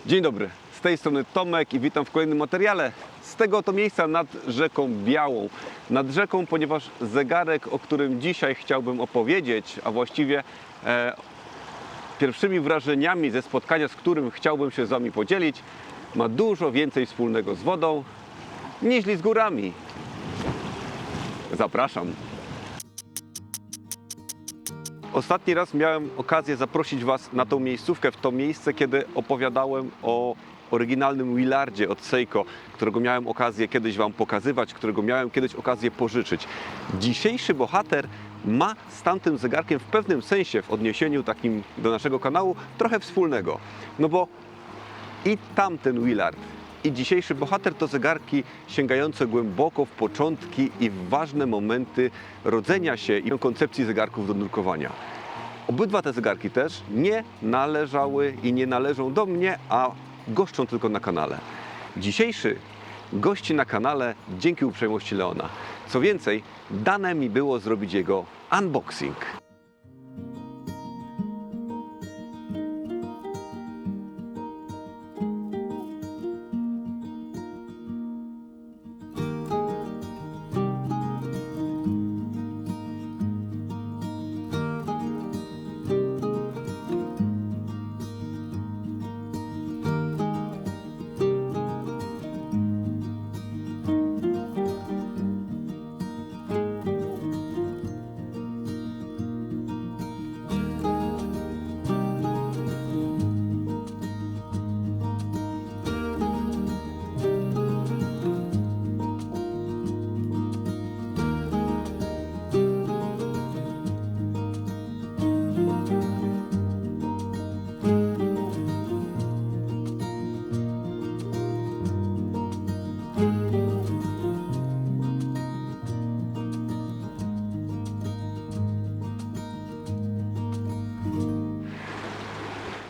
Dzień dobry, z tej strony Tomek i witam w kolejnym materiale z tego oto miejsca nad rzeką Białą. Nad rzeką, ponieważ zegarek, o którym dzisiaj chciałbym opowiedzieć, a właściwie pierwszymi wrażeniami ze spotkania, z którym chciałbym się z Wami podzielić, ma dużo więcej wspólnego z wodą niż z górami. Zapraszam. Ostatni raz miałem okazję zaprosić Was na tą miejscówkę, w to miejsce, kiedy opowiadałem o oryginalnym Willardzie od Seiko, którego miałem okazję kiedyś Wam pokazywać, którego miałem kiedyś okazję pożyczyć. Dzisiejszy bohater ma z tamtym zegarkiem w pewnym sensie, w odniesieniu takim do naszego kanału, trochę wspólnego. No bo i tamten Willard, i dzisiejszy bohater to zegarki sięgające głęboko w początki i w ważne momenty rodzenia się i koncepcji zegarków do nurkowania. Obydwa te zegarki też nie należały i nie należą do mnie, a goszczą tylko na kanale. Dzisiejszy gości na kanale dzięki uprzejmości Leona. Co więcej, dane mi było zrobić jego unboxing.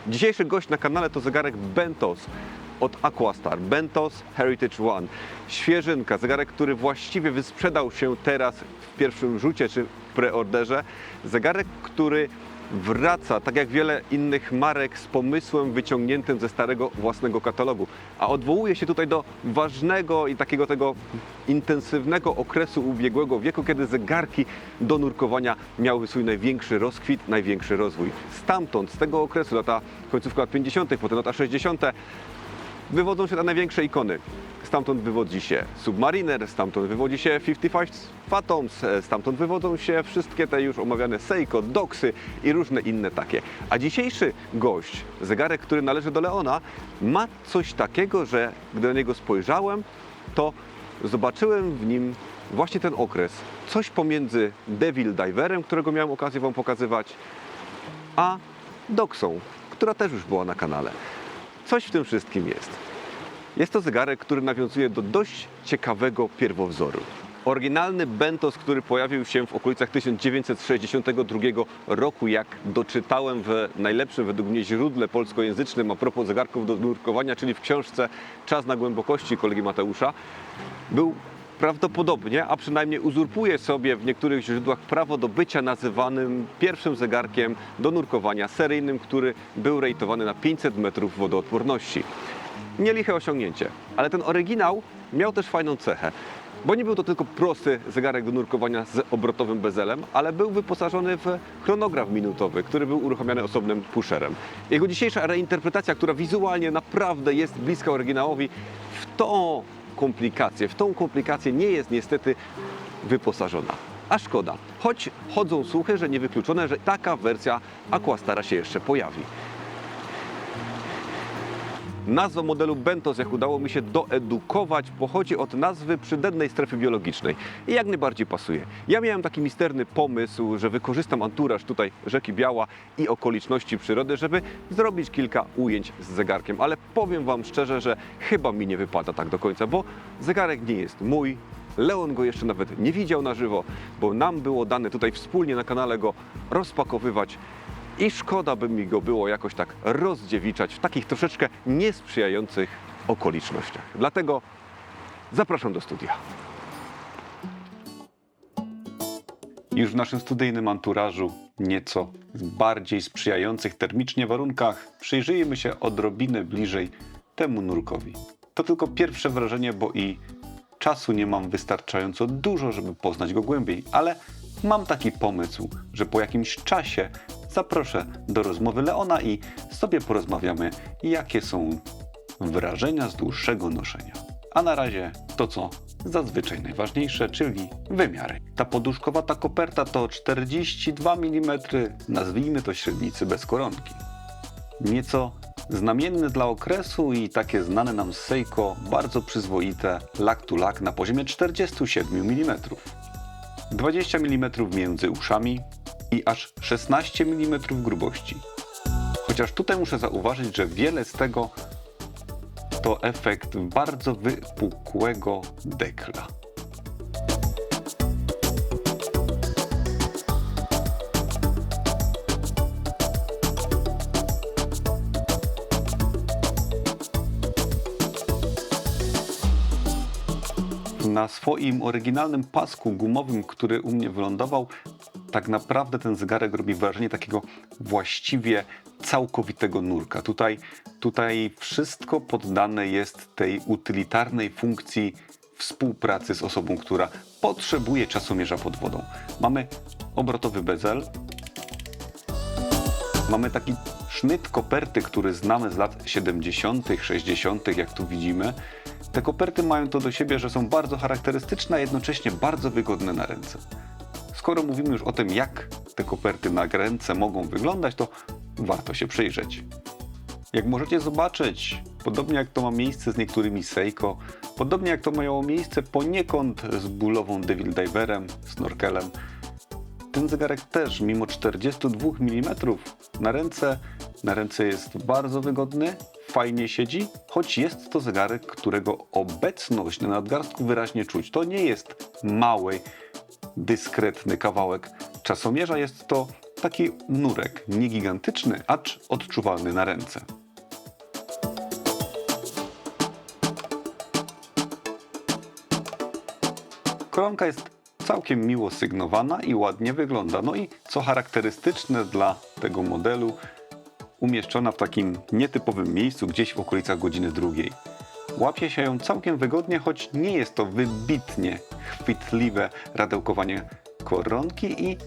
Dzisiejszy gość na kanale to zegarek Bentos od Aquastar, Bentos Heritage One. Świeżynka, zegarek, który właściwie wysprzedał się teraz w pierwszym rzucie czy w preorderze. Zegarek, który wraca, tak jak wiele innych marek, z pomysłem wyciągniętym ze starego własnego katalogu. A odwołuje się tutaj do ważnego i takiego tego intensywnego okresu ubiegłego wieku, kiedy zegarki do nurkowania miały swój największy rozkwit, największy rozwój. Stamtąd, z tego okresu, końcówka lat 50., potem lata 60., wywodzą się te największe ikony. Stamtąd wywodzi się Submariner, stamtąd wywodzi się 55 Fathoms, stamtąd wywodzą się wszystkie te już omawiane Seiko, Doxy i różne inne takie. A dzisiejszy gość, zegarek, który należy do Leona, ma coś takiego, że gdy na niego spojrzałem, to zobaczyłem w nim właśnie ten okres. Coś pomiędzy Devil Diverem, którego miałem okazję Wam pokazywać, a Doxą, która też już była na kanale. Coś w tym wszystkim jest. Jest to zegarek, który nawiązuje do dość ciekawego pierwowzoru. Oryginalny Bentos, który pojawił się w okolicach 1962 roku, jak doczytałem w najlepszym według mnie źródle polskojęzycznym a propos zegarków do nurkowania, czyli w książce Czas na głębokości kolegi Mateusza, był prawdopodobnie, a przynajmniej uzurpuje sobie w niektórych źródłach prawo do bycia nazywanym pierwszym zegarkiem do nurkowania seryjnym, który był rejtowany na 500 metrów wodoodporności. Nie liche osiągnięcie, ale ten oryginał miał też fajną cechę, bo nie był to tylko prosty zegarek do nurkowania z obrotowym bezelem, ale był wyposażony w chronograf minutowy, który był uruchamiany osobnym pusherem. Jego dzisiejsza reinterpretacja, która wizualnie naprawdę jest bliska oryginałowi, w tą komplikację nie jest niestety wyposażona. A szkoda, choć chodzą słuchy, że niewykluczone, że taka wersja Aquastara się jeszcze pojawi. Nazwa modelu Bentos, jak udało mi się doedukować, pochodzi od nazwy przydennej strefy biologicznej i jak najbardziej pasuje. Ja miałem taki misterny pomysł, że wykorzystam anturaż tutaj rzeki Biała i okoliczności przyrody, żeby zrobić kilka ujęć z zegarkiem, ale powiem Wam szczerze, że chyba mi nie wypada tak do końca, bo zegarek nie jest mój. Leon go jeszcze nawet nie widział na żywo, bo nam było dane tutaj wspólnie na kanale go rozpakowywać. I szkoda by mi go było jakoś tak rozdziewiczać w takich troszeczkę niesprzyjających okolicznościach. Dlatego zapraszam do studia. Już w naszym studyjnym anturażu nieco bardziej sprzyjających termicznie warunkach przyjrzyjmy się odrobinę bliżej temu nurkowi. To tylko pierwsze wrażenie, bo i czasu nie mam wystarczająco dużo, żeby poznać go głębiej, ale mam taki pomysł, że po jakimś czasie zaproszę do rozmowy Leona i sobie porozmawiamy, jakie są wrażenia z dłuższego noszenia. A na razie to, co zazwyczaj najważniejsze, czyli wymiary. Ta poduszkowata koperta to 42 mm, nazwijmy to średnicy bez koronki. Nieco znamienny dla okresu i takie znane nam z Seiko, bardzo przyzwoite lak to lak na poziomie 47 mm. 20 mm między uszami i aż 16 mm grubości. Chociaż tutaj muszę zauważyć, że wiele z tego to efekt bardzo wypukłego dekla. Na swoim oryginalnym pasku gumowym, który u mnie wylądował, tak naprawdę ten zegarek robi wrażenie takiego właściwie całkowitego nurka. Tutaj wszystko poddane jest tej utylitarnej funkcji współpracy z osobą, która potrzebuje czasomierza pod wodą. Mamy obrotowy bezel, mamy taki sznyt koperty, który znamy z lat 70., 60., jak tu widzimy. Te koperty mają to do siebie, że są bardzo charakterystyczne, a jednocześnie bardzo wygodne na ręce. Skoro mówimy już o tym, jak te koperty na ręce mogą wyglądać, to warto się przyjrzeć. Jak możecie zobaczyć, podobnie jak to ma miejsce z niektórymi Seiko, podobnie jak to miało miejsce poniekąd z bólową Devil Diverem, snorkelem, ten zegarek też, mimo 42 mm na ręce jest bardzo wygodny, fajnie siedzi, choć jest to zegarek, którego obecność na nadgarstku wyraźnie czuć. To nie jest mały, dyskretny kawałek czasomierza, jest to taki nurek, nie gigantyczny, acz odczuwalny na ręce. Koronka jest całkiem miło sygnowana i ładnie wygląda. No i co charakterystyczne dla tego modelu, umieszczona w takim nietypowym miejscu, gdzieś w okolicach godziny 2. Łapie się ją całkiem wygodnie, choć nie jest to wybitnie chwytliwe radełkowanie koronki i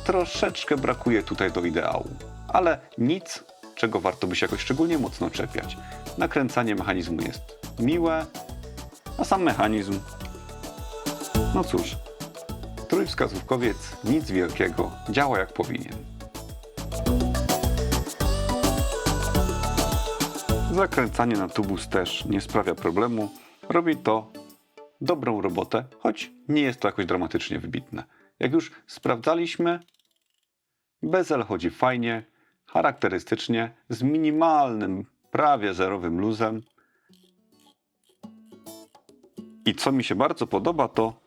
troszeczkę brakuje tutaj do ideału. Ale nic, czego warto by się jakoś szczególnie mocno czepiać. Nakręcanie mechanizmu jest miłe, a sam mechanizm, no cóż, trójwskazówkowiec, nic wielkiego, działa jak powinien. Zakręcanie na tubus też nie sprawia problemu, robi to dobrą robotę, choć nie jest to jakoś dramatycznie wybitne. Jak już sprawdzaliśmy, bezel chodzi fajnie, charakterystycznie, z minimalnym, prawie zerowym luzem. I co mi się bardzo podoba, to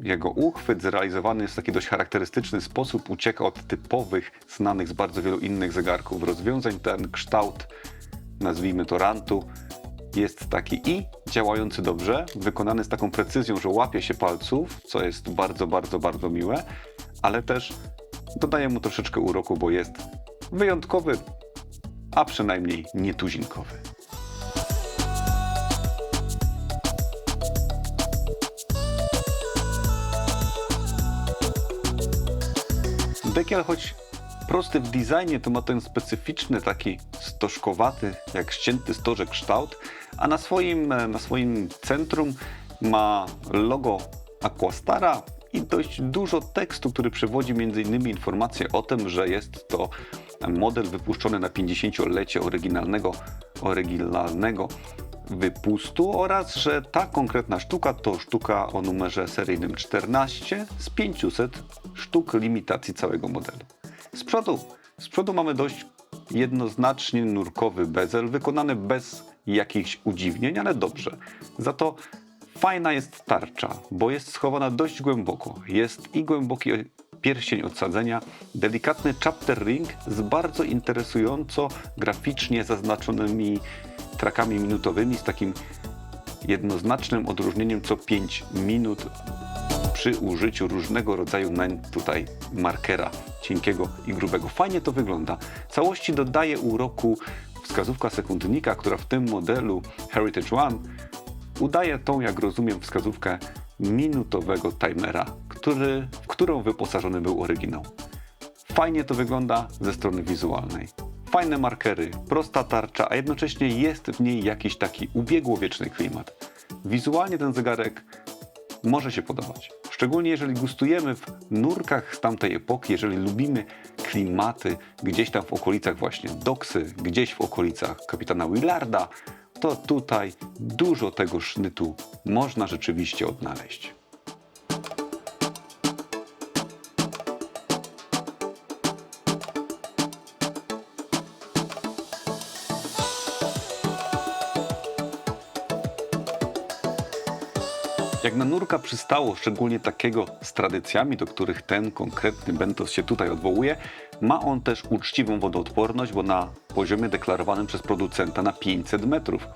jego uchwyt zrealizowany jest w taki dość charakterystyczny sposób, ucieka od typowych, znanych z bardzo wielu innych zegarków rozwiązań. Ten kształt, nazwijmy to rantu, jest taki i działający dobrze, wykonany z taką precyzją, że łapie się palców, co jest bardzo, bardzo, bardzo miłe, ale też dodaje mu troszeczkę uroku, bo jest wyjątkowy, a przynajmniej nietuzinkowy. Dekiel, choć prosty w designie, to ma ten specyficzny, taki stożkowaty, jak ścięty stożek kształt, a na swoim centrum ma logo Aquastara i dość dużo tekstu, który przewodzi m.in. informację o tym, że jest to model wypuszczony na 50-lecie oryginalnego wypustu oraz, że ta konkretna sztuka to sztuka o numerze seryjnym 14 z 500 sztuk limitacji całego modelu. Z przodu mamy dość jednoznacznie nurkowy bezel, wykonany bez jakichś udziwnień, ale dobrze. Za to fajna jest tarcza, bo jest schowana dość głęboko. Jest i głęboki pierścień odsadzenia, delikatny chapter ring z bardzo interesująco graficznie zaznaczonymi trakami minutowymi, z takim jednoznacznym odróżnieniem co 5 minut przy użyciu różnego rodzaju tutaj markera cienkiego i grubego. Fajnie to wygląda. Całości dodaje uroku wskazówka sekundnika, która w tym modelu Heritage One udaje tą, jak rozumiem, wskazówkę minutowego timera, w którą wyposażony był oryginał. Fajnie to wygląda ze strony wizualnej. Fajne markery, prosta tarcza, a jednocześnie jest w niej jakiś taki ubiegłowieczny klimat. Wizualnie ten zegarek może się podobać. Szczególnie jeżeli gustujemy w nurkach z tamtej epoki, jeżeli lubimy klimaty gdzieś tam w okolicach właśnie Doksy, gdzieś w okolicach kapitana Willarda, to tutaj dużo tego sznytu można rzeczywiście odnaleźć. Jak na nurka przystało, szczególnie takiego z tradycjami, do których ten konkretny Bentos się tutaj odwołuje, ma on też uczciwą wodoodporność, bo na poziomie deklarowanym przez producenta na 500 metrów,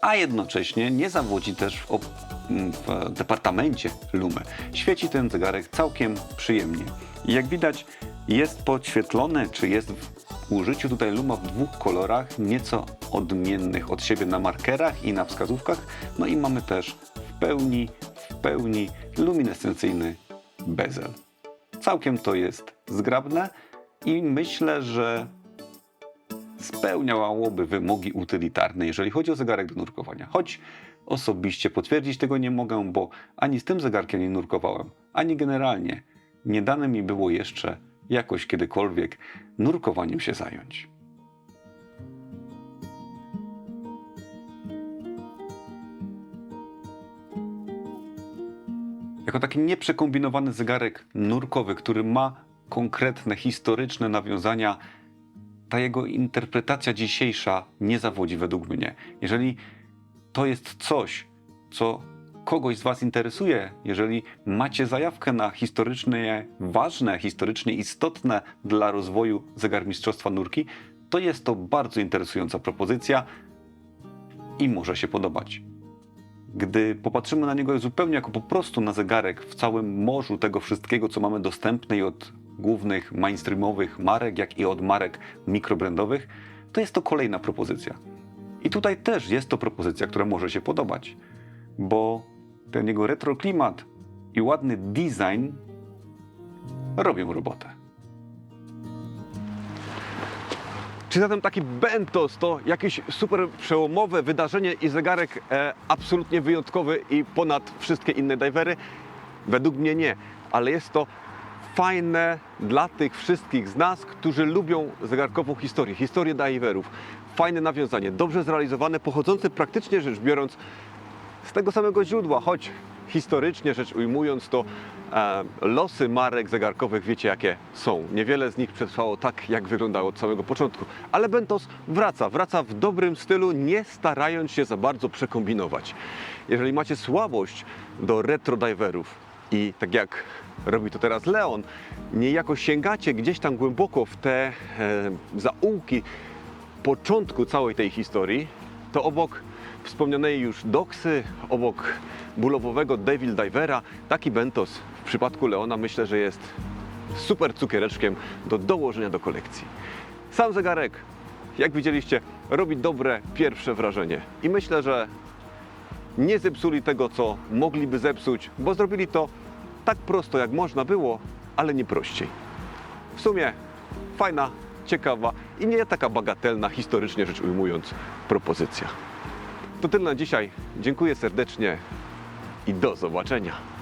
a jednocześnie nie zawodzi też w departamencie lumy. Świeci ten zegarek całkiem przyjemnie. I jak widać, jest podświetlony, czy jest w użyciu tutaj luma w dwóch kolorach, nieco odmiennych od siebie na markerach i na wskazówkach. No i mamy też w pełni luminescencyjny bezel. Całkiem to jest zgrabne i myślę, że spełniałoby wymogi utylitarne, jeżeli chodzi o zegarek do nurkowania. Choć osobiście potwierdzić tego nie mogę, bo ani z tym zegarkiem nie nurkowałem, ani generalnie nie dane mi było jeszcze jakoś kiedykolwiek nurkowaniem się zająć. Jako taki nieprzekombinowany zegarek nurkowy, który ma konkretne historyczne nawiązania, ta jego interpretacja dzisiejsza nie zawodzi według mnie. Jeżeli to jest coś, co kogoś z Was interesuje, jeżeli macie zajawkę na historycznie ważne, historycznie istotne dla rozwoju zegarmistrzostwa nurki, to jest to bardzo interesująca propozycja i może się podobać. Gdy popatrzymy na niego zupełnie jako po prostu na zegarek w całym morzu tego wszystkiego, co mamy dostępne i od głównych mainstreamowych marek, jak i od marek mikrobrandowych, to jest to kolejna propozycja. I tutaj też jest to propozycja, która może się podobać, bo ten jego retro klimat i ładny design robią robotę. Czy zatem taki Bentos to jakieś super przełomowe wydarzenie i zegarek absolutnie wyjątkowy i ponad wszystkie inne divery? Według mnie nie, ale jest to fajne dla tych wszystkich z nas, którzy lubią zegarkową historię diverów. Fajne nawiązanie, dobrze zrealizowane, pochodzące praktycznie rzecz biorąc z tego samego źródła, choć historycznie rzecz ujmując, to losy marek zegarkowych wiecie jakie są. Niewiele z nich przetrwało tak, jak wyglądało od samego początku. Ale Bentos wraca w dobrym stylu, nie starając się za bardzo przekombinować. Jeżeli macie słabość do retro diverów i tak jak robi to teraz Leon, niejako sięgacie gdzieś tam głęboko w te zaułki początku całej tej historii, to obok wspomnianej już Doksy, obok bulowowego Devil Divera, taki Bentos w przypadku Leona myślę, że jest super cukiereczkiem do dołożenia do kolekcji. Sam zegarek, jak widzieliście, robi dobre pierwsze wrażenie i myślę, że nie zepsuli tego, co mogliby zepsuć, bo zrobili to tak prosto, jak można było, ale nie prościej. W sumie fajna, ciekawa i nie taka bagatelna, historycznie rzecz ujmując, propozycja. To tyle na dzisiaj. Dziękuję serdecznie i do zobaczenia.